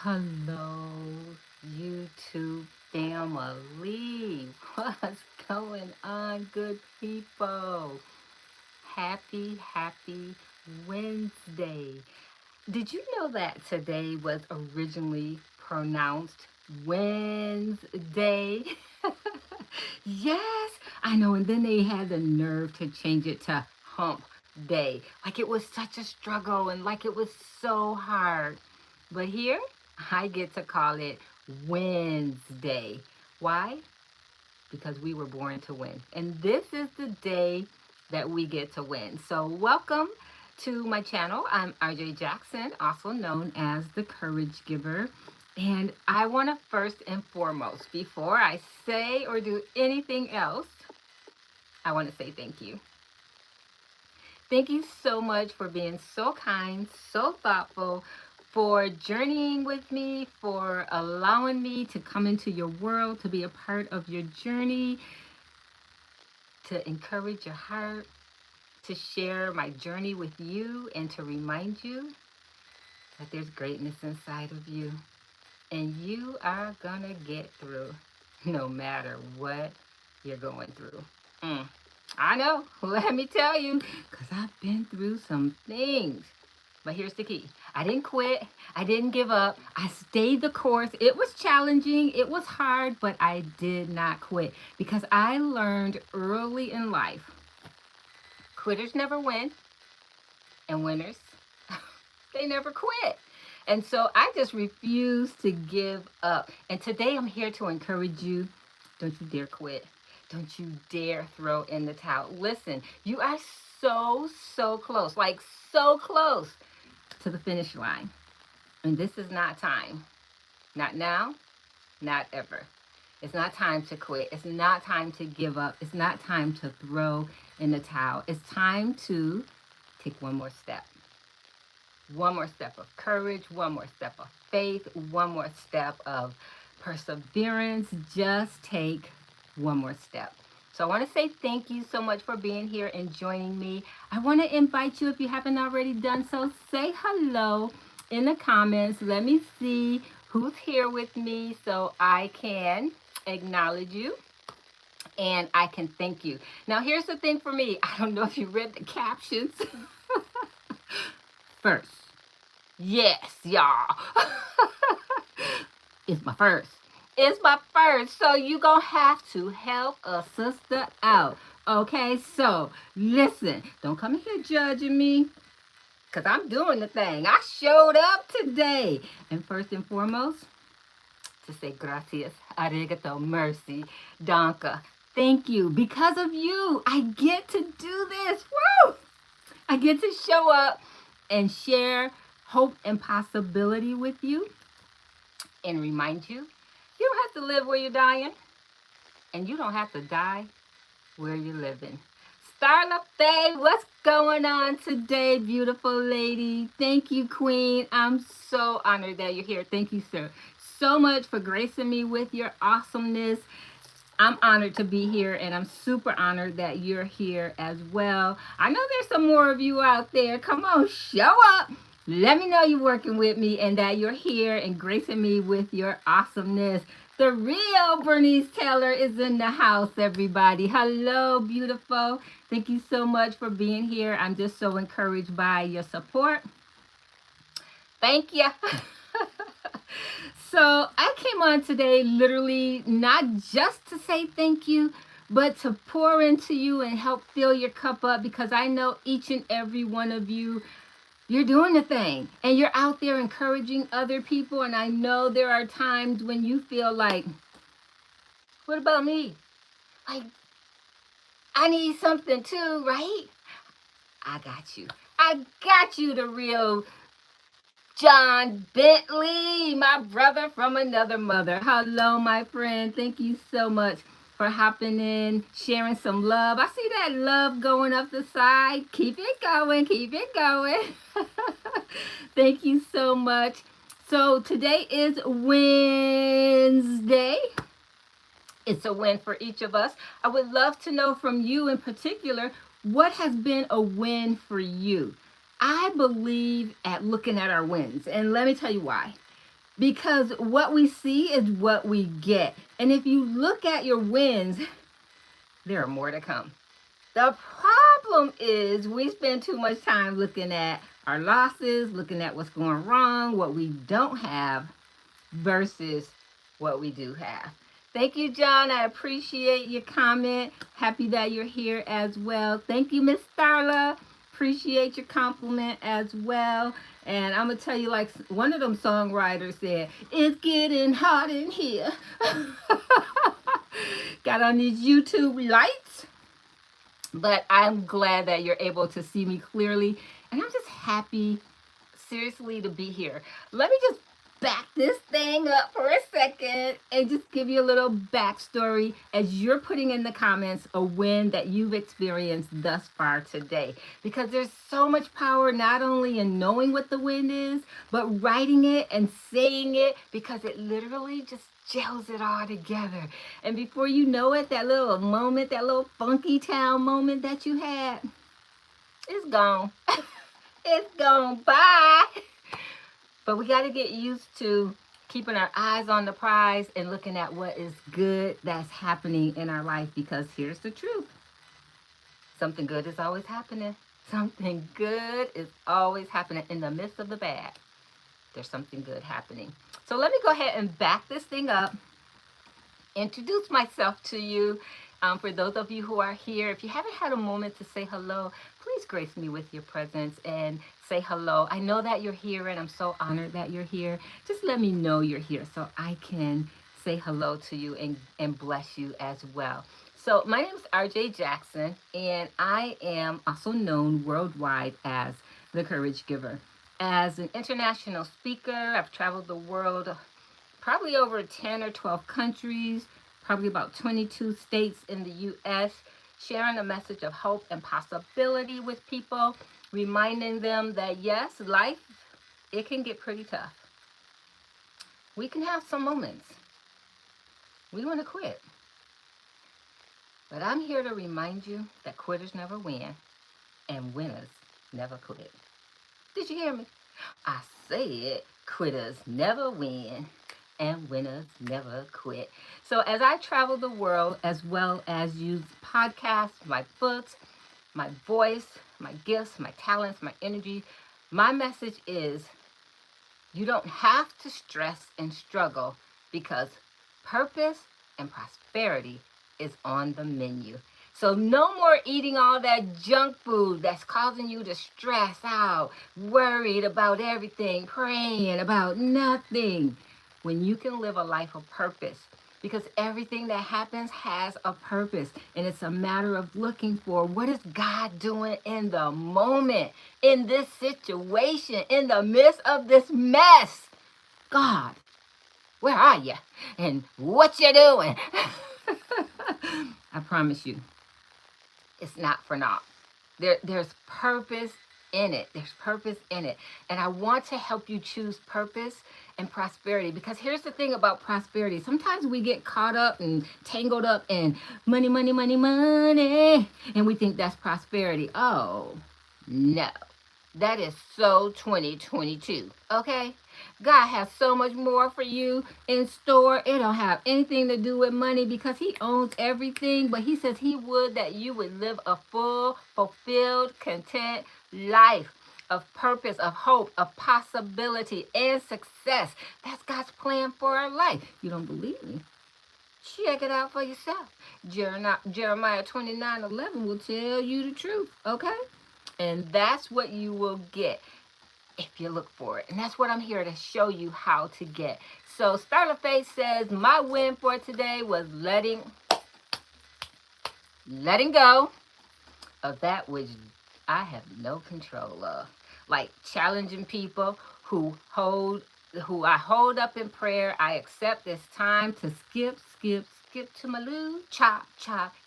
Hello, YouTube family. What's going on, good people? Happy Wednesday. Did you know that today was originally pronounced Wednesday? Yes, I know. And then they had the nerve to change it to Hump Day. Like it was such a struggle and like it was so hard. But here, I get to call it Wednesday. Why? Because we were born to win. And this is the day that we get to win. So, welcome to my channel. I'm RJ Jackson, also known as the Courage Giver. And I want to first and foremost, before I say or do anything else, I want to say thank you. Thank you so much for being so kind, so thoughtful, for journeying with me, for allowing me to come into your world, to be a part of your journey, to encourage your heart, to share my journey with you, and to remind you that there's greatness inside of you. And you are gonna get through no matter what you're going through. I know, let me tell you, because I've been through some things. But here's the key. I didn't quit. I didn't give up. I stayed the course. It was challenging. It was hard, but I did not quit because I learned early in life quitters never win, and winners, they never quit. And so I just refuse to give up. And today I'm here to encourage you. Don't you dare quit. Don't you dare throw in the towel. Listen, you are so close, like so close to the finish line. And this is not time. Not now, not ever. It's not time to quit. It's not time to give up. It's not time to throw in the towel. It's time to take one more step. One more step of courage, one more step of faith, one more step of perseverance. Just take one more step. So I want to say thank you so much for being here and joining me. I want to invite you, if you haven't already done so, say hello in the comments. Let me see who's here with me so I can acknowledge you and I can thank you. Now, here's the thing for me. I don't know if you read the captions. First, yes, y'all. It's my first. It's my first. So you gonna have to help a sister out. Okay, so listen, don't come here judging me. Cause I'm doing the thing. I showed up today. And first and foremost, to say gracias, arigato, mercy, danka. Thank you. Because of you, I get to do this. Woo! I get to show up and share hope and possibility with you and remind you, you don't have to live where you're dying, and you don't have to die where you're living. Starla Faye, what's going on today, beautiful lady? Thank you, Queen. I'm so honored that you're here. Thank you, sir, so much for gracing me with your awesomeness. I'm honored to be here, and I'm super honored that you're here as well. I know there's some more of you out there. Come on, show up. Let me know you're working with me and that you're here and gracing me with your awesomeness. The real Bernice Taylor is in the house, everybody. Hello, beautiful. Thank you so much for being here. I'm just so encouraged by your support. Thank you. So I came on today literally not just to say thank you, but to pour into you and help fill your cup up, because I know each and every one of you, you're doing the thing and you're out there encouraging other people. And I know there are times when you feel like, what about me? Like, I need something too, right? I got you. I got you, the real John Bentley, my brother from another mother. Hello, my friend. Thank you so much for hopping in, sharing some love. I see that love going up the side. Keep it going. Keep it going. Thank you so much. So today is Wednesday. It's a win for each of us. I would love to know from you in particular, what has been a win for you? I believe at looking at our wins, and let me tell you why. because what we see is what we get. And if you look at your wins, there are more to come. The problem is we spend too much time looking at our losses, looking at what's going wrong, what we don't have versus what we do have. Thank you, John. I appreciate your comment. Happy that you're here as well. Thank you, Miss Starla. Appreciate your compliment as well. And I'm going to tell you, like one of them songwriters said, it's getting hot in here. Got on these YouTube lights. But I'm glad that you're able to see me clearly. And I'm just happy, seriously, to be here. Let me just back this thing up for a second and just give you a little backstory as you're putting in the comments a win that you've experienced thus far today. Because there's so much power not only in knowing what the win is, but writing it and saying it, because it literally just gels it all together. And before you know it, that little moment, that little funky town moment that you had, it's gone. It's gone. Bye. But we got to get used to keeping our eyes on the prize and looking at what is good that's happening in our life, because here's the truth. Something good is always happening. Something good is always happening in the midst of the bad. There's something good happening. So let me go ahead and back this thing up, introduce myself to you. For those of you who are here, if you haven't had a moment to say hello, please grace me with your presence and say hello. I know that you're here and I'm so honored that you're here. Just let me know you're here so I can say hello to you and bless you as well. So my name is RJ Jackson, and I am also known worldwide as the Courage Giver. As an international speaker, I've traveled the world, probably over 10 or 12 countries, probably about 22 states in the U.S., sharing a message of hope and possibility with people, reminding them that yes, life, it can get pretty tough. We can have some moments we want to quit. But I'm here to remind you that quitters never win and winners never quit. Did you hear me? I said quitters never win and winners never quit. So as I travel the world, as well as use podcasts, my books, my voice, my gifts, my talents, my energy, my message is you don't have to stress and struggle, because purpose and prosperity is on the menu. So no more eating all that junk food that's causing you to stress out, worried about everything, praying about nothing, when you can live a life of purpose. Because everything that happens has a purpose, and it's a matter of looking for what is God doing in the moment, in this situation, in the midst of this mess. God, where are you? And what you doing? I promise you, it's not for naught. There's purpose in it. There's purpose in it. And I want to help you choose purpose and prosperity, because here's the thing about prosperity. Sometimes we get caught up and tangled up in money, money, money, money, and we think that's prosperity. Oh, no. That is so 2022, okay? God has so much more for you in store. It don't have anything to do with money, because he owns everything. But he says he would that you would live a full, fulfilled, content life of purpose, of hope, of possibility, and success. That's God's plan for our life. You don't believe me? Check it out for yourself. Jeremiah 29:11 will tell you the truth, okay? And that's what you will get if you look for it. And that's what I'm here to show you how to get. So Starla Faith says, my win for today was letting go of that which I have no control of. Like challenging people who I hold up in prayer. I accept it's time to skip to my loo. Chop,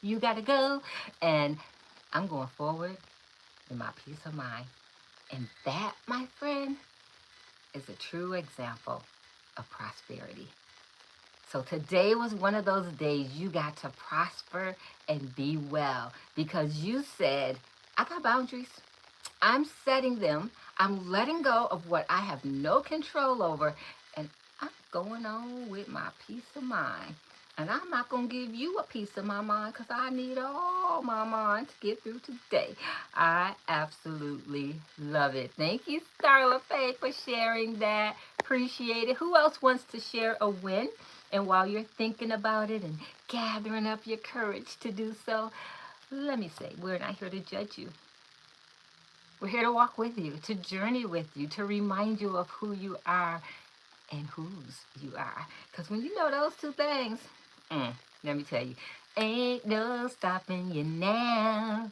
you gotta go. And I'm going forward in my peace of mind. And that, my friend, is a true example of prosperity. So today was one of those days you got to prosper and be well, because you said, I got boundaries. I'm setting them. I'm letting go of what I have no control over, and going on with my peace of mind. And I'm not going to give you a piece of my mind because I need all my mind to get through today. I absolutely love it. Thank you, Starla Faye, for sharing that. Appreciate it. Who else wants to share a win? And while you're thinking about it and gathering up your courage to do so, let me say, we're not here to judge you. We're here to walk with you, to journey with you, to remind you of who you are and whose you are. Because when you know those two things, let me tell you, ain't no stopping you now.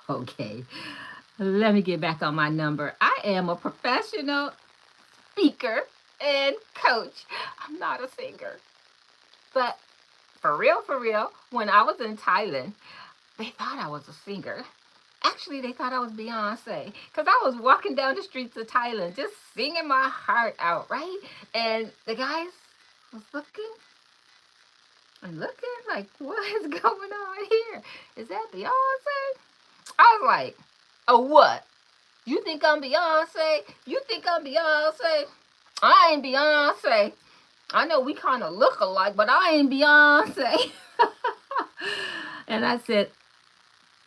Okay, let me get back on my number. I am a professional speaker and coach. I'm not a singer. But for real, when I was in Thailand, they thought I was a singer. Actually, they thought I was Beyonce because I was walking down the streets of Thailand just singing my heart out, right? And the guys was looking and looking like, what is going on here? Is that Beyonce? I was like, oh, what? You think I'm Beyonce? You think I'm Beyonce? I ain't Beyonce. I know we kind of look alike, but I ain't Beyonce. And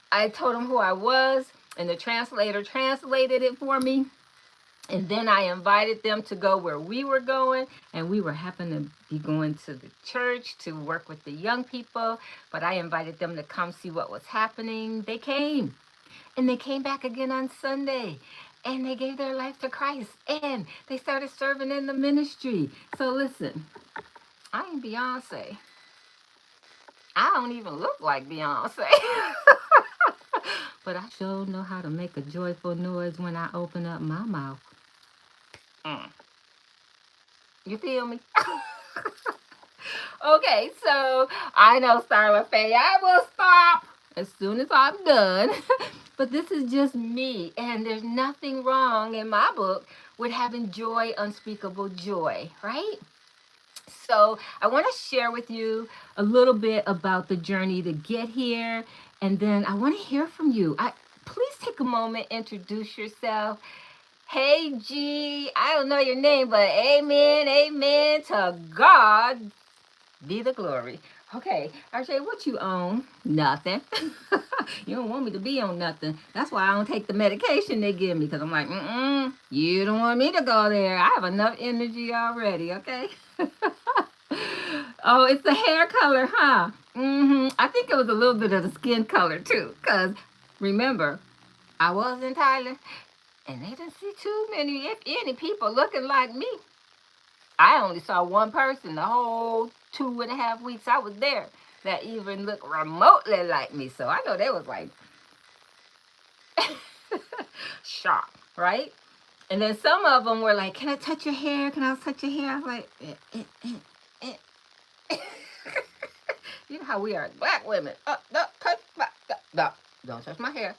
I told him who I was, and the translator translated it for me. And then I invited them to go where we were going, and we were happening to be going to the church to work with the young people. But I invited them to come see what was happening. They came, and they came back again on Sunday, and they gave their life to Christ, and they started serving in the ministry. So listen, I ain't Beyonce. I don't even look like Beyonce. But I sure know how to make a joyful noise when I open up my mouth. You feel me? Okay, so I know, Starla Faye, I will stop as soon as I'm done. But this is just me, and there's nothing wrong in my book with having joy, unspeakable joy, right? So I want to share with you a little bit about the journey to get here, and then I want to hear from you. Please take a moment, introduce yourself. Hey G, I don't know your name, but amen, amen. To God be the glory. Okay, RJ, what you own? Nothing. You don't want me to be on nothing. That's why I don't take the medication they give me, because I'm like, you don't want me to go there. I have enough energy already, okay? Oh, it's the hair color, huh? I think it was a little bit of the skin color too, because remember, I was in Thailand and they didn't see too many, if any, people looking like me. I only saw one person the whole 2.5 weeks I was there that even looked remotely like me. So I know they was like shocked, right? And then some of them were like, "Can I touch your hair? Can I touch your hair?" I was like, You know how we are, black women. Don't touch my hair.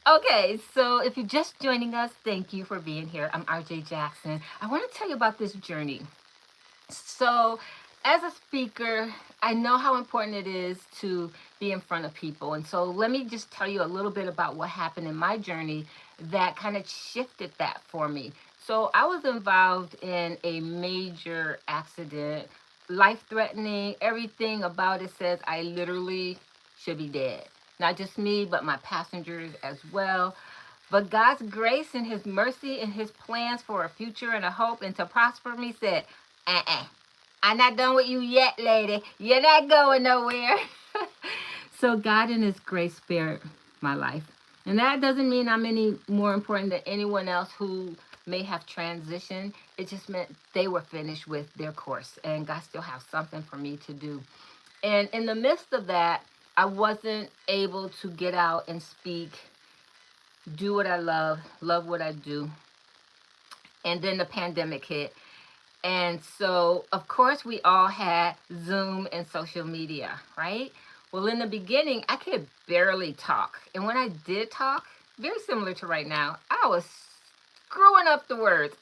Okay, so if you're just joining us, thank you for being here. I'm RJ Jackson. I want to tell you about this journey. So, as a speaker, I know how important it is to be in front of people. And so, let me just tell you a little bit about what happened in my journey that kind of shifted that for me. So, I was involved in a major accident, life threatening. Everything about it says I literally should be dead. Not just me, but my passengers as well. But God's grace and His mercy and His plans for a future and a hope and to prosper me said, I'm not done with you yet, lady. You're not going nowhere. So God in His grace spared my life. And that doesn't mean I'm any more important than anyone else who may have transitioned. It just meant they were finished with their course and God still has something for me to do. And in the midst of that, I wasn't able to get out and speak, do what I love what I do. And then the pandemic hit. And so, of course, we all had Zoom and social media, right? Well, in the beginning, I could barely talk. And when I did talk, very similar to right now, I was screwing up the words.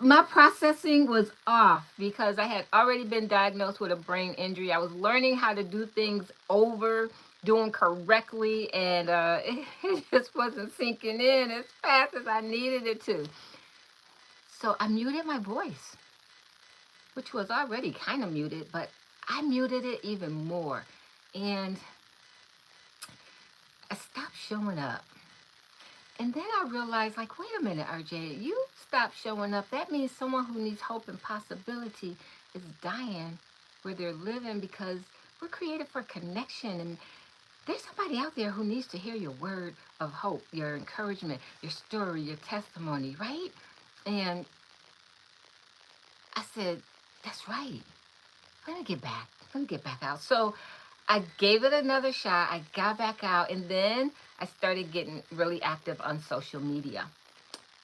My processing was off because I had already been diagnosed with a brain injury. I was learning how to do things over, doing correctly, and it just wasn't sinking in as fast as I needed it to. So I muted my voice, which was already kind of muted, but I muted it even more. And I stopped showing up. And then I realized, like, wait a minute, RJ, you stop showing up. That means someone who needs hope and possibility is dying where they're living, because we're created for connection. And there's somebody out there who needs to hear your word of hope, your encouragement, your story, your testimony, right? And I said, that's right. Let me get back. Let me get back out. So I gave it another shot. I got back out, and then I started getting really active on social media.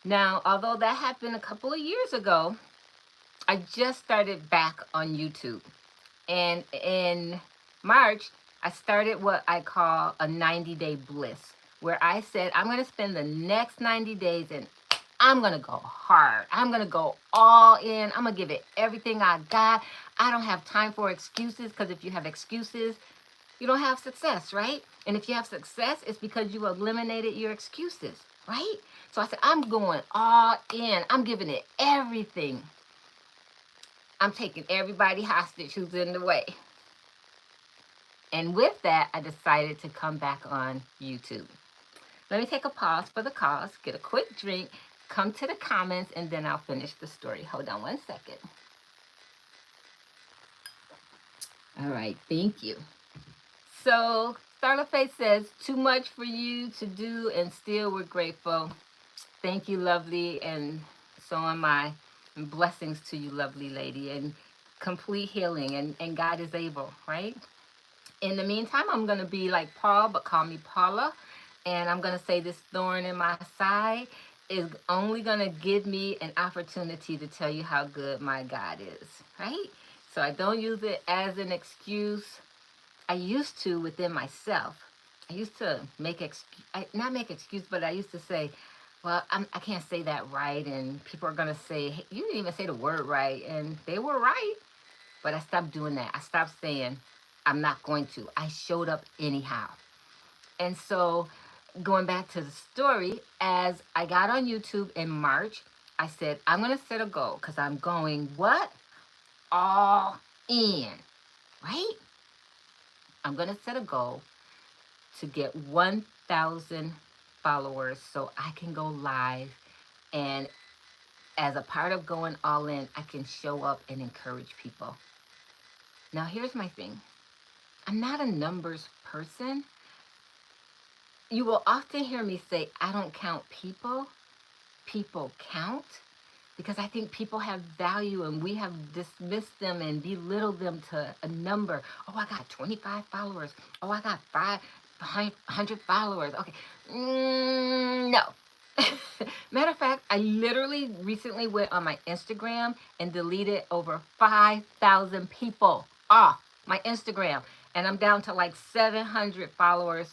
Now, although that happened a couple of years ago, I just started back on YouTube. And in March, I started what I call a 90-day bliss, where I said I'm going to spend the next 90 days and I'm going to go hard. I'm going to go all in. I'm going to give it everything I got. I don't have time for excuses, because if you have excuses, you don't have success, right? And if you have success, it's because you eliminated your excuses, right? So I said, I'm going all in. I'm giving it everything. I'm taking everybody hostage who's in the way. And with that, I decided to come back on YouTube. Let me take a pause for the cause, get a quick drink, come to the comments, and then I'll finish the story. Hold on one second. All right, thank you. So Starla Faith says, too much for you to do, and still we're grateful. Thank you, lovely, and so am I. And blessings to you, lovely lady, and complete healing, and God is able, right? In the meantime, I'm going to be like Paul, but call me Paula. And I'm going to say this thorn in my side is only going to give me an opportunity to tell you how good my God is, right? So I don't use it as an excuse. I used to within myself. I used to not make excuse, but I used to say, well, I can't say that right. And people are going to say, hey, you didn't even say the word right. And they were right. But I stopped doing that. I stopped saying, I'm not going to. I showed up anyhow. And so going back to the story, as I got on YouTube in March, I said, I'm going to set a goal, because I'm going what? All in, right? I'm going to set a goal to get 1,000 followers so I can go live. And as a part of going all in, I can show up and encourage people. Now, here's my thing. I'm not a numbers person. You will often hear me say, I don't count people. People count. Because I think people have value, and we have dismissed them and belittled them to a number. Oh, I got 25 followers. Oh, I got 500 followers. Okay. No. Matter of fact, I literally recently went on my Instagram and deleted over 5,000 people off my Instagram. And I'm down to like 700 followers,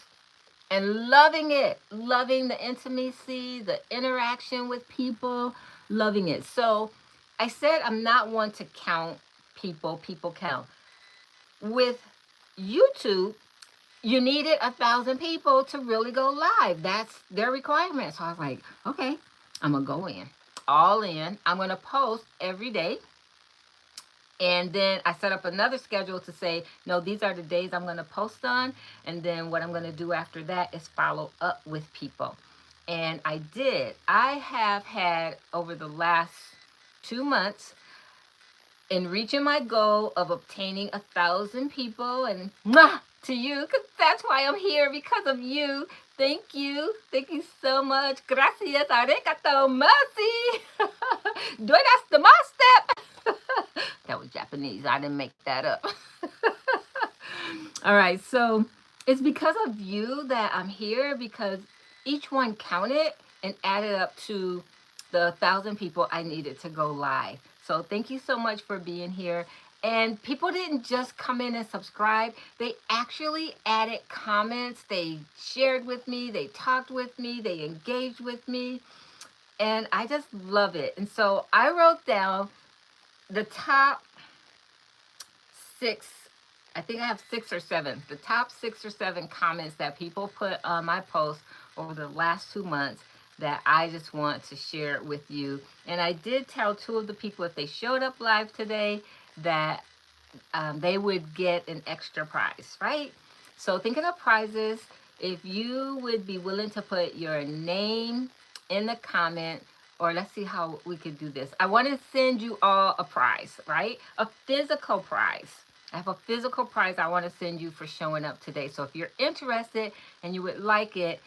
and loving it, loving the intimacy, the interaction with people, loving it. So I said I'm not one to count people. People count. With YouTube, you needed 1,000 people to really go live. That's their requirement. So I was like, okay, I'm going to go in. All in. I'm going to post every day. And then I set up another schedule to say, no, these are the days I'm going to post on. And then what I'm going to do after that is follow up with people. And I did. I have had, over the last 2 months, in reaching my goal of obtaining 1,000 people, and to you, because that's why I'm here, because of you. Thank you. Thank you so much. Gracias. Arigato. Mercy. Doidas the step. That was Japanese. I didn't make that up. All right. So it's because of you that I'm here, because each one counted and added up to the 1,000 people I needed to go live. So thank you so much for being here. And people didn't just come in and subscribe. They actually added comments. They shared with me. They talked with me. They engaged with me. And I just love it. And so I wrote down the top 6, I think I have 6 or 7, the top 6 or 7 comments that people put on my post over the last 2 months that I just want to share with you. And I did tell two of the people, if they showed up live today, that they would get an extra prize, right? So thinking of prizes, if you would be willing to put your name in the comment, or let's see how we could do this. I want to send you all a prize, right? A physical prize. I have a physical prize I want to send you for showing up today. So if you're interested and you would like it,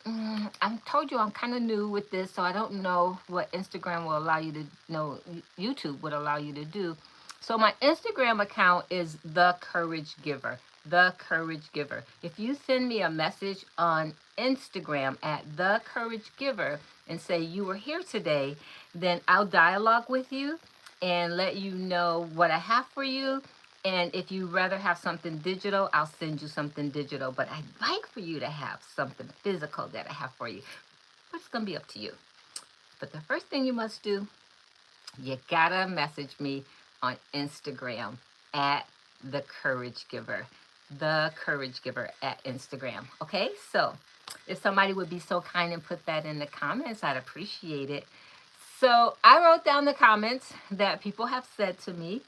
I told you I'm kind of new with this, so I don't know what Instagram will allow you to know, YouTube would allow you to do. So my Instagram account is The Courage Giver. The Courage Giver. If you send me a message on Instagram at The Courage Giver and say you were here today, then I'll dialogue with you and let you know what I have for you. And if you rather have something digital, I'll send you something digital. But I'd like for you to have something physical that I have for you. But it's going to be up to you. But the first thing you must do, you gotta message me on Instagram at The Courage Giver. The Courage Giver at Instagram. Okay, so if somebody would be so kind and put that in the comments, I'd appreciate it. So I wrote down the comments that people have said to me,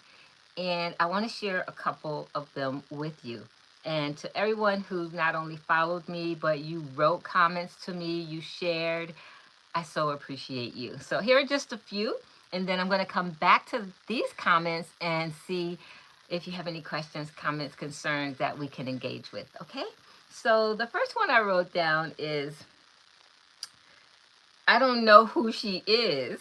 and I want to share a couple of them with you. And to everyone who not only followed me, but you wrote comments to me, you shared, I so appreciate you. So here are just a few, and then I'm going to come back to these comments and see if you have any questions, comments, concerns that we can engage with, okay? So the first one I wrote down is, I don't know who she is,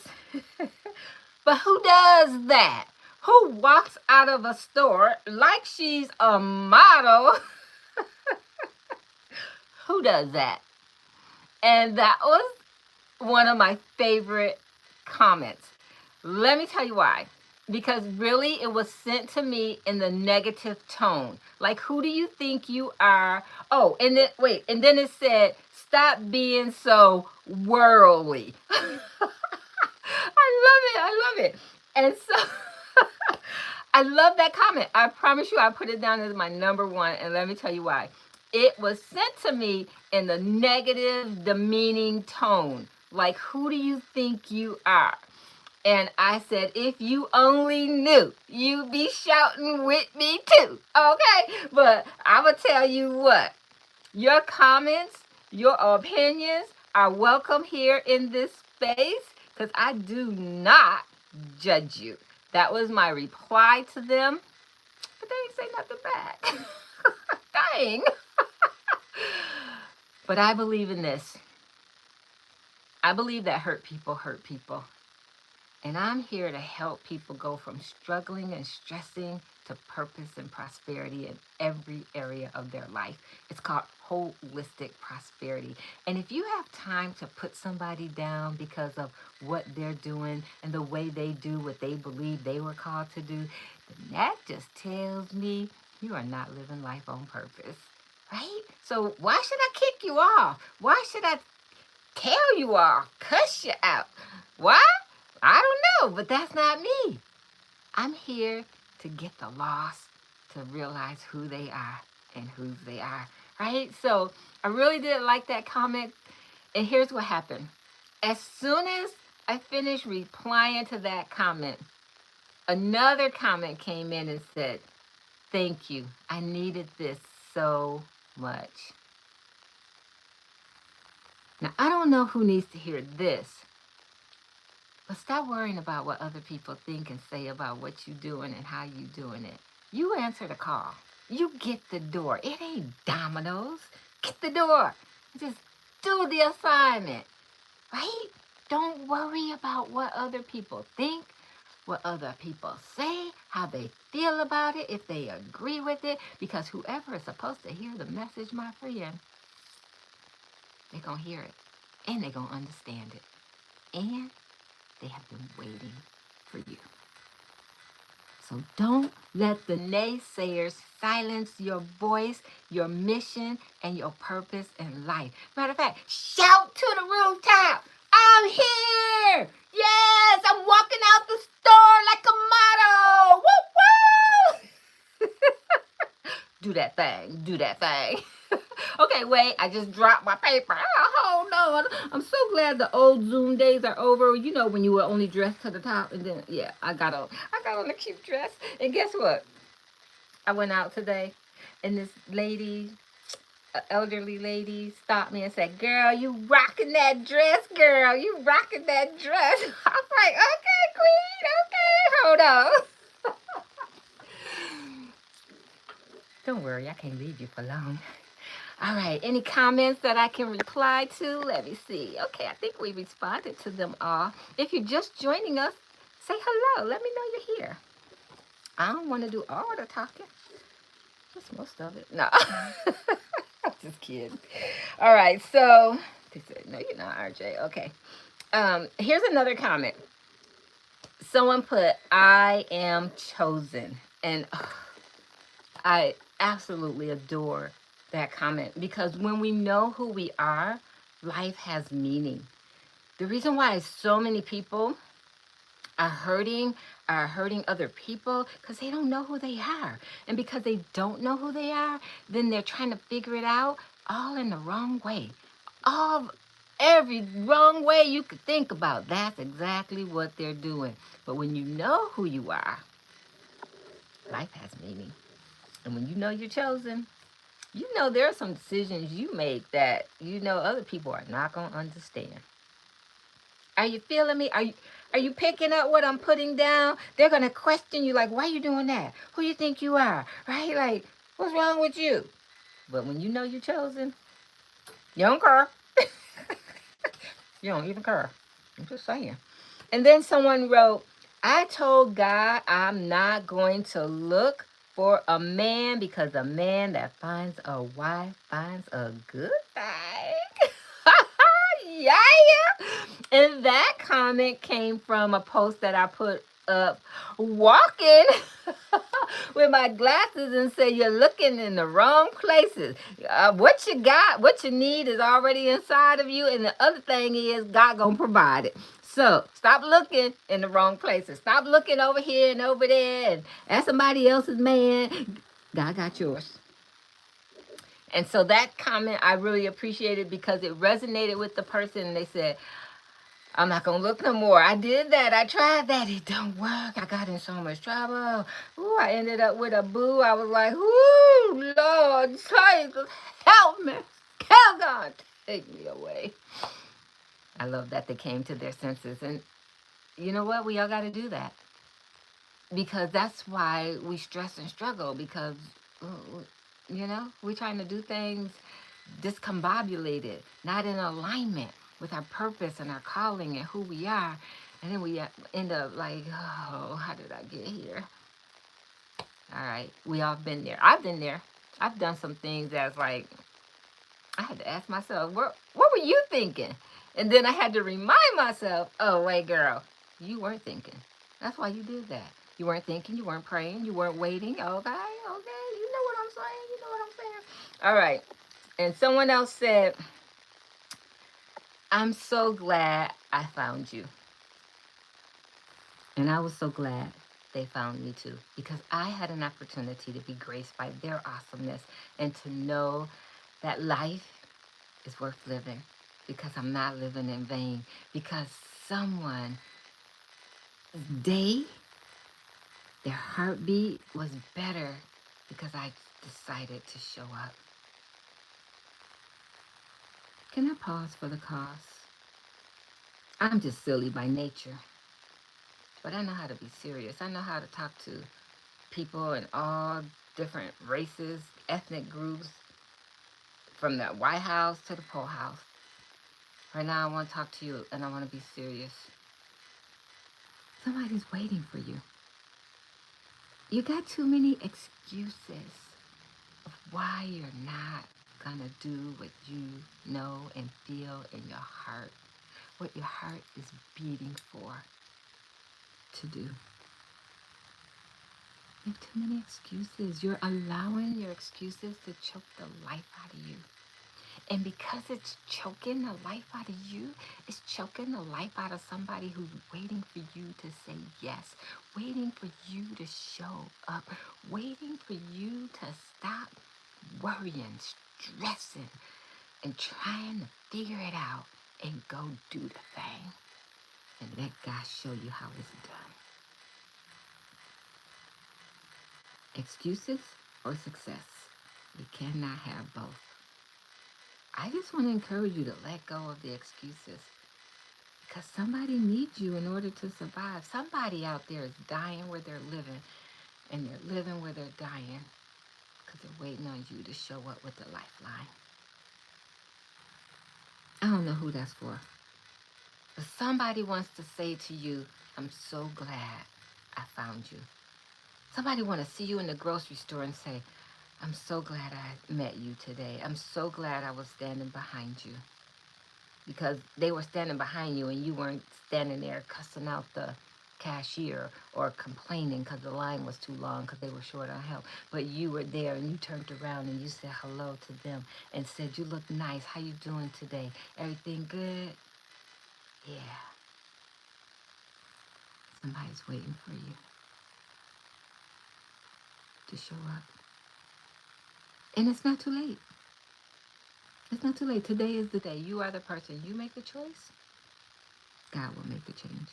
but who does that? Who walks out of a store like she's a model? Who does that? And that was one of my favorite comments. Let me tell you why. Because really, it was sent to me in the negative tone. Like, who do you think you are? Oh, and then, wait, and then it said, stop being so worldly. I love it. I love it. And so, I love that comment. I promise you, I put it down as my number one. And let me tell you why. It was sent to me in the negative, demeaning tone. Like, who do you think you are? And I said, if you only knew, you'd be shouting with me too. Okay? But I'm going to tell you what. Your comments, your opinions are welcome here in this space, because I do not judge you. That was my reply to them. But they didn't say nothing back. Dang. But I believe in this. I believe that hurt people hurt people. And I'm here to help people go from struggling and stressing to purpose and prosperity in every area of their life. It's called holistic prosperity. And if you have time to put somebody down because of what they're doing and the way they do what they believe they were called to do, then that just tells me you are not living life on purpose, right? So why should I kick you off? Why should I tell you off, cuss you out? Why? I don't know, but that's not me. I'm here to get the lost to realize who they are and whose they are, right? So I really did like that comment. And here's what happened. As soon as I finished replying to that comment, another comment came in and said, thank you. I needed this so much. Now, I don't know who needs to hear this, but stop worrying about what other people think and say about what you're doing and how you're doing it. You answer the call. You get the door. It ain't dominoes. Get the door. Just do the assignment, right? Don't worry about what other people think, what other people say, how they feel about it, if they agree with it, because whoever is supposed to hear the message, my friend, they're going to hear it, and they're going to understand it, and they have been waiting for you. So don't let the naysayers silence your voice, your mission, and your purpose in life. Matter of fact, shout to the rooftop, I'm here! Yes, I'm walking out the store like a model! Woo woo! Do that thing, do that thing. Okay, wait, I just dropped my paper. Oh Oh, I'm so glad the old Zoom days are over. You know, when you were only dressed to the top, and then yeah, I got on a cute dress. And guess what? I went out today, and this lady, elderly lady, stopped me and said, "Girl, you rocking that dress, girl. You rocking that dress." I was like, "Okay, queen. Okay, hold on." Don't worry, I can't leave you for long. All right, any comments that I can reply to? Let me see. Okay, I think we responded to them all. If you're just joining us, say hello. Let me know you're here. I don't want to do all the talking. Just most of it. No. I'm just kidding. All right, so they said, no, you're not RJ. Okay. Here's another comment. Someone put, "I am chosen." And I absolutely adore that comment because when we know who we are, life has meaning. The reason why so many people are hurting other people because they don't know who they are. And because they don't know who they are, then they're trying to figure it out all in the wrong way. All every wrong way you could think about. That's exactly what they're doing. But when you know who you are, life has meaning. And when you know you're chosen, you know there are some decisions you make that you know other people are not going to understand. Are you feeling me? Are you picking up what I'm putting down? They're going to question you like, "Why are you doing that? Who you think you are?" Right? Like, what's wrong with you? But when you know you're chosen, you don't care. You don't even care. I'm just saying. And then someone wrote, "I told God I'm not going to look for a man because a man that finds a wife finds a good thing." Yeah. And that comment came from a post that I put up walking with my glasses and say, "You're looking in the wrong places. What you got, what you need is already inside of you. And the other thing is God gonna provide it. So stop looking in the wrong places. Stop looking over here and over there and at somebody else's man. God got yours." And so that comment I really appreciated because it resonated with the person. And they said, "I'm not gonna look no more. I did that. I tried that. It don't work. I got in so much trouble. Ooh, I ended up with a boo." I was like, "Ooh, Lord, Jesus, help me. Help God, take me away." I love that they came to their senses. And you know what? We all got to do that because that's why we stress and struggle because, we're trying to do things discombobulated, not in alignment with our purpose and our calling and who we are. And then we end up like, "Oh, how did I get here?" All right. We all been there. I've been there. I've done some things that's like, I had to ask myself, what were you thinking? And then I had to remind myself, "Oh, wait, girl, you weren't thinking. That's why you did that. You weren't thinking, you weren't praying, you weren't waiting." Okay, okay. You know what I'm saying? You know what I'm saying? All right. And someone else said, "I'm so glad I found you." And I was so glad they found me too, because I had an opportunity to be graced by their awesomeness and to know that life is worth living because I'm not living in vain, because someone, they, their heartbeat was better because I decided to show up. Can I pause for the cause? I'm just silly by nature, but I know how to be serious. I know how to talk to people in all different races, ethnic groups, from the White House to the Pole House. Right now, I want to talk to you and I want to be serious. Somebody's waiting for you. You got too many excuses of why you're not going to do what you know and feel in your heart, what your heart is beating for to do. You have too many excuses. You're allowing your excuses to choke the life out of you. And because it's choking the life out of you, it's choking the life out of somebody who's waiting for you to say yes, waiting for you to show up, waiting for you to stop worrying, stressing, and trying to figure it out and go do the thing. And let God show you how it's done. Excuses or success? You cannot have both. I just want to encourage you to let go of the excuses, because somebody needs you in order to survive. Somebody out there is dying where they're living, and they're living where they're dying because they're waiting on you to show up with the lifeline. I don't know who that's for, but somebody wants to say to you, I'm so glad I found you. Somebody want to see you in the grocery store and say, I'm so glad I met you today. I'm so glad I was standing behind you. Because they were standing behind you and you weren't standing there cussing out the cashier or complaining because the line was too long because they were short on help. But you were there and you turned around and you said hello to them and said, you look nice. How you doing today? Everything good? Yeah. Somebody's waiting for you to show up. And it's not too late. It's not too late. Today is the day. You are the person. You make the choice. God will make the change.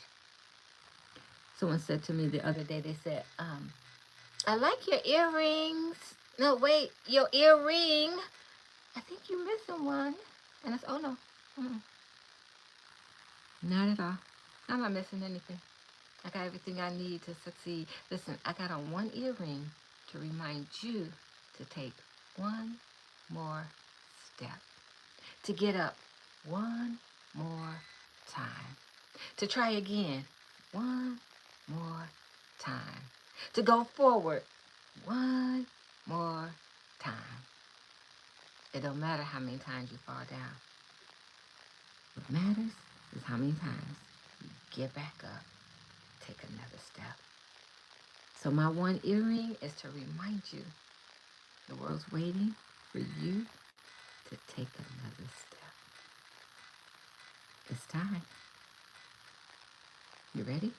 Someone said to me the other day, they said, I like your earrings. No, wait, your earring. I think you're missing one. And I said, oh no. Mm-mm. Not at all. I'm not missing anything. I got everything I need to succeed. Listen, I got on one earring to remind you to take one more step. To get up one more time. To try again one more time. To go forward one more time. It don't matter how many times you fall down. What matters is how many times you get back up, take another step. So my one earring is to remind you the world's waiting for you to take another step. It's time. You ready?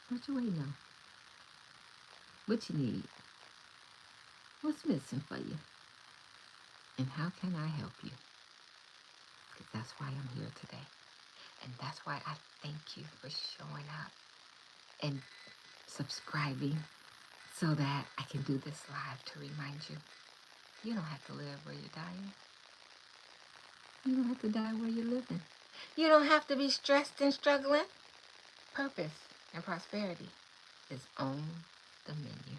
What you waiting on? What you need? What's missing for you? And how can I help you? Because that's why I'm here today. And that's why I thank you for showing up and subscribing so that I can do this live to remind you. You don't have to live where you're dying. You don't have to die where you're living. You don't have to be stressed and struggling. Purpose and prosperity is on the menu.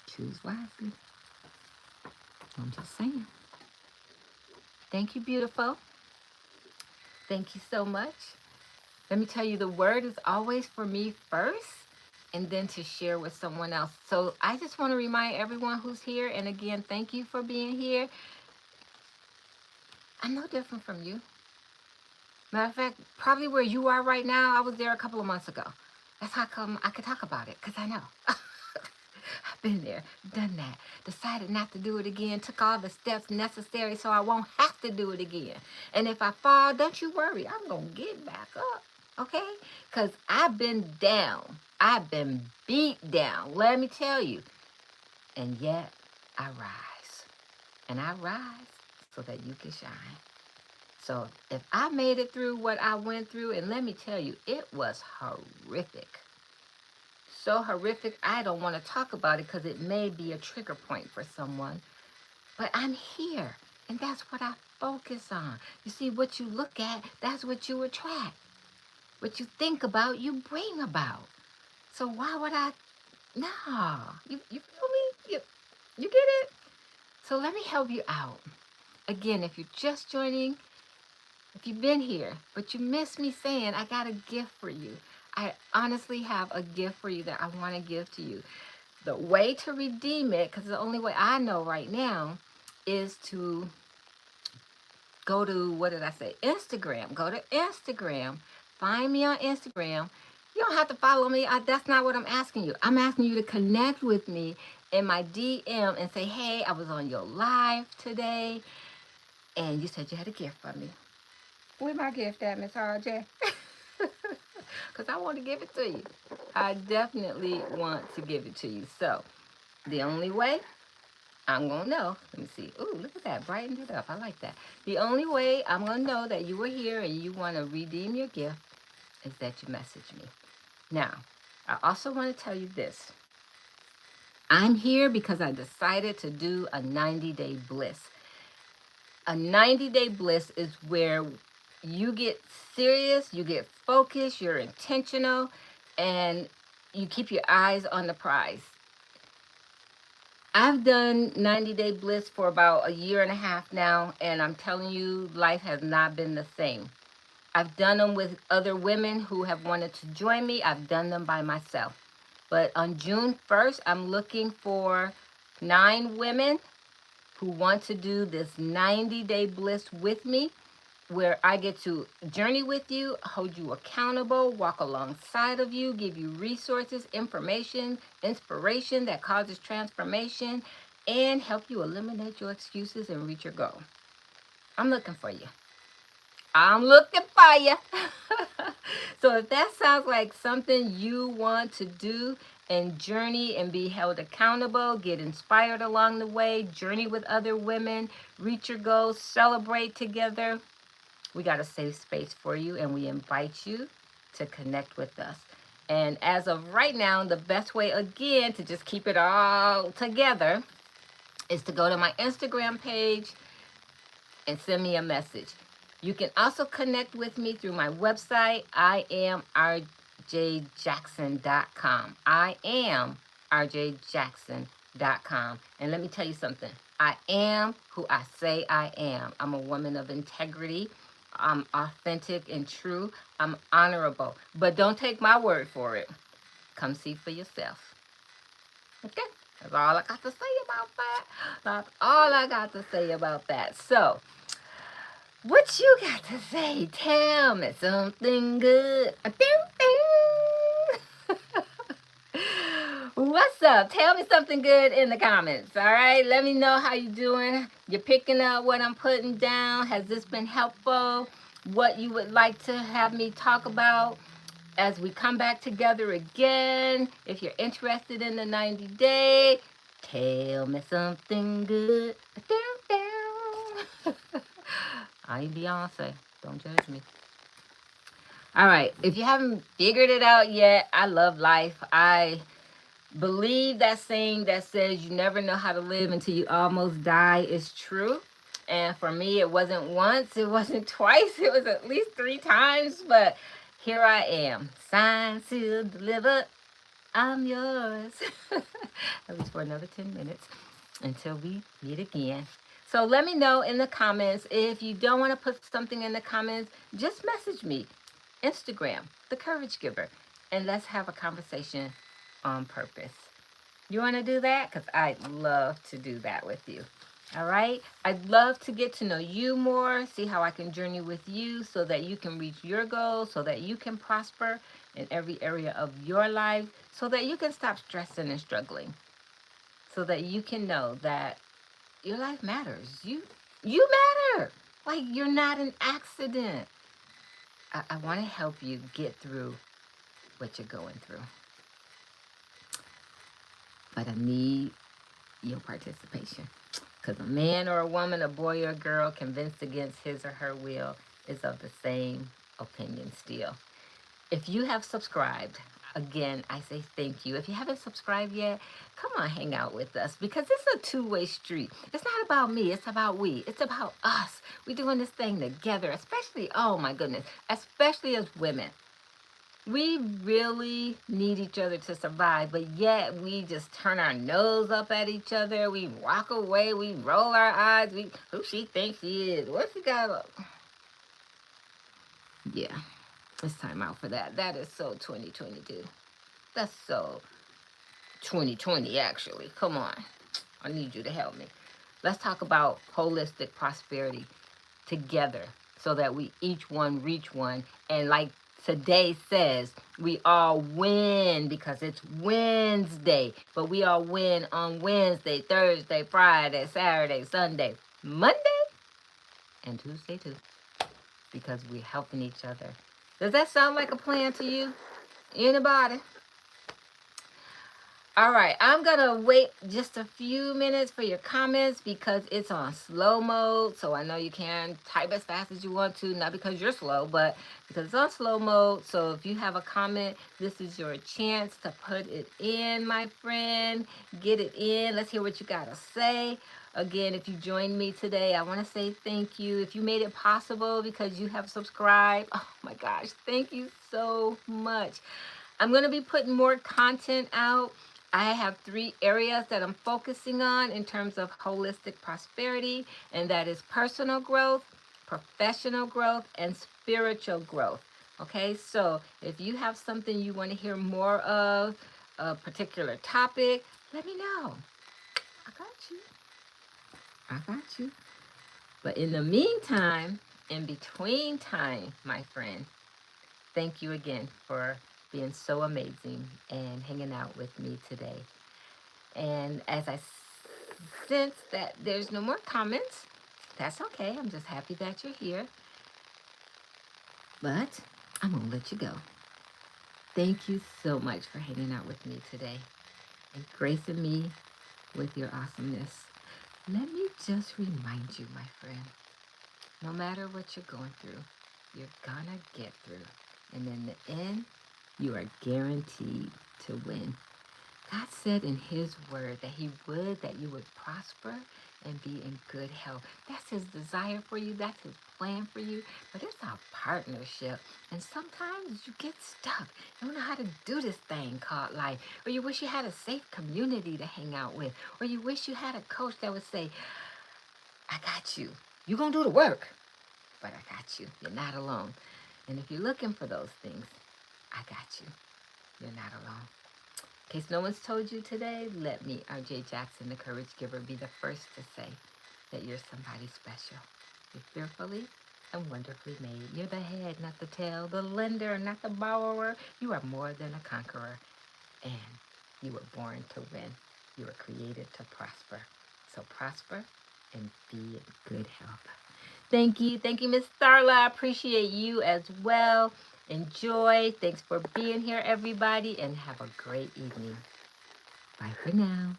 Choose wisely. I'm just saying. Thank you, beautiful. Thank you so much. Let me tell you, the word is always for me first and then to share with someone else. So I just want to remind everyone who's here, and again, thank you for being here. I'm no different from you. Matter of fact, probably where you are right now, I was there a couple of months ago. That's how come I could talk about it, because I know. I've been there, done that, decided not to do it again, took all the steps necessary so I won't have to do it again. And if I fall, don't you worry, I'm going to get back up, okay? Because I've been down. I've been beat down, let me tell you. And yet, I rise. And I rise so that you can shine. So if I made it through what I went through, and let me tell you, it was horrific. So horrific, I don't want to talk about it because it may be a trigger point for someone. But I'm here, and that's what I focus on. You see, what you look at, that's what you attract. What you think about, you bring about. So why would I? No. You feel me? You get it? So let me help you out. Again, if you're just joining, if you've been here, but you missed me saying, I got a gift for you. I honestly have a gift for you that I want to give to you. The way to redeem it, because the only way I know right now, is to go to, what did I say? Instagram. Go to Instagram. Find me on Instagram. You don't have to follow me. That's not what I'm asking you. I'm asking you to connect with me in my DM and say, hey, I was on your live today, and you said you had a gift for me. Where's my gift at, Miss RJ? Because I want to give it to you. I definitely want to give it to you. So, the only way, I'm going to know. Let me see. Ooh, look at that. Brightened it up. I like that. The only way I'm going to know that you were here and you want to redeem your gift is that you message me. Now, I also want to tell you this. I'm here because I decided to do a 90-day bliss. A 90-day bliss is where you get serious, you get focused, you're intentional, and you keep your eyes on the prize. I've done 90-day bliss for about a year and a half now, and I'm telling you, life has not been the same. I've done them with other women who have wanted to join me. I've done them by myself. But on June 1st, I'm looking for 9 women who want to do this 90-day bliss with me, where I get to journey with you, hold you accountable, walk alongside of you, give you resources, information, inspiration that causes transformation, and help you eliminate your excuses and reach your goal. I'm looking for you. I'm looking for you. So if that sounds like something you want to do and journey and be held accountable, get inspired along the way, journey with other women, reach your goals, celebrate together, we got a safe space for you and we invite you to connect with us. And as of right now, the best way again to just keep it all together is to go to my Instagram page and send me a message. You can also connect with me through my website. I am rjjackson.com. I am rjjackson.com. And let me tell you something. I am who I say I am. I'm a woman of integrity. I'm authentic and true. I'm honorable. But don't take my word for it. Come see for yourself. Okay? That's all I got to say about that. That's all I got to say about that. So, what you got to say? Tell me something good. What's up? Tell me something good in the comments, all right? Let me know how you doing. You're picking up what I'm putting down. Has this been helpful? What you would like to have me talk about as we come back together again? If you're interested in the 90-day, tell me something good. I ain't Beyonce. Don't judge me. All right. If you haven't figured it out yet, I love life. I believe that saying that says you never know how to live until you almost die is true. And for me, it wasn't once, it wasn't twice, it was at least 3 times. But here I am. Signed, sealed, delivered. I'm yours. At least for another 10 minutes until we meet again. So let me know in the comments. If you don't want to put something in the comments, just message me. Instagram, The Courage Giver, and let's have a conversation on purpose. You want to do that? Because I'd love to do that with you. All right? I'd love to get to know you more, see how I can journey with you so that you can reach your goals, so that you can prosper in every area of your life, so that you can stop stressing and struggling, so that you can know that your life matters. You matter. Like, you're not an accident. I want to help you get through what you're going through. But I need your participation. Because a man or a woman, a boy or a girl convinced against his or her will is of the same opinion still. If you have subscribed, again, I say thank you. If you haven't subscribed yet, come on, hang out with us, because it's a two-way street. It's not about me, it's about we. It's about us. We're doing this thing together, especially, oh my goodness, especially as women. We really need each other to survive, but yet we just turn our nose up at each other. We walk away, we roll our eyes. Who she thinks she is? What she got? Yeah. It's time out for that. That is so 2022. That's so 2020, actually. Come on. I need you to help me. Let's talk about holistic prosperity together so that we each one reach one. And like today says, we all win because it's Wednesday. But we all win on Wednesday, Thursday, Friday, Saturday, Sunday, Monday, and Tuesday too. Because we're helping each other. Does that sound like a plan to you? Anybody? All right, I'm gonna wait just a few minutes for your comments because it's on slow mode. So I know you can type as fast as you want to, not because you're slow, but because it's on slow mode. So if you have a comment, this is your chance to put it in, my friend. Get it in. Let's hear what you gotta say. Again, if you joined me today, I want to say thank you. If you made it possible because you have subscribed, oh my gosh, thank you so much. I'm going to be putting more content out. I have 3 areas that I'm focusing on in terms of holistic prosperity, and that is personal growth, professional growth, and spiritual growth. Okay, so if you have something you want to hear more of, a particular topic, let me know. I got you. I got you. But in the meantime, in between time, my friend, thank you again for being so amazing and hanging out with me today. And as I sense that there's no more comments, that's okay. I'm just happy that you're here. But I'm going to let you go. Thank you so much for hanging out with me today and gracing me with your awesomeness. Let me just remind you, my friend, no matter what you're going through, you're gonna get through. And in the end, you are guaranteed to win. God said in his word that you would prosper and be in good health. That's his desire for you. That's his plan for you. But it's a partnership. And sometimes you get stuck. You don't know how to do this thing called life. Or you wish you had a safe community to hang out with. Or you wish you had a coach that would say, I got you. You're going to do the work, but I got you. You're not alone. And if you're looking for those things, I got you. You're not alone. In case no one's told you today, let me, RJ Jackson, the Courage Giver, be the first to say that you're somebody special. You're fearfully and wonderfully made. You're the head, not the tail, the lender, not the borrower. You are more than a conqueror, and you were born to win. You were created to prosper. So prosper and be in good health. Thank you. Thank you, Miss Starla. I appreciate you as well. Enjoy. Thanks for being here, everybody, and have a great evening. Bye for now.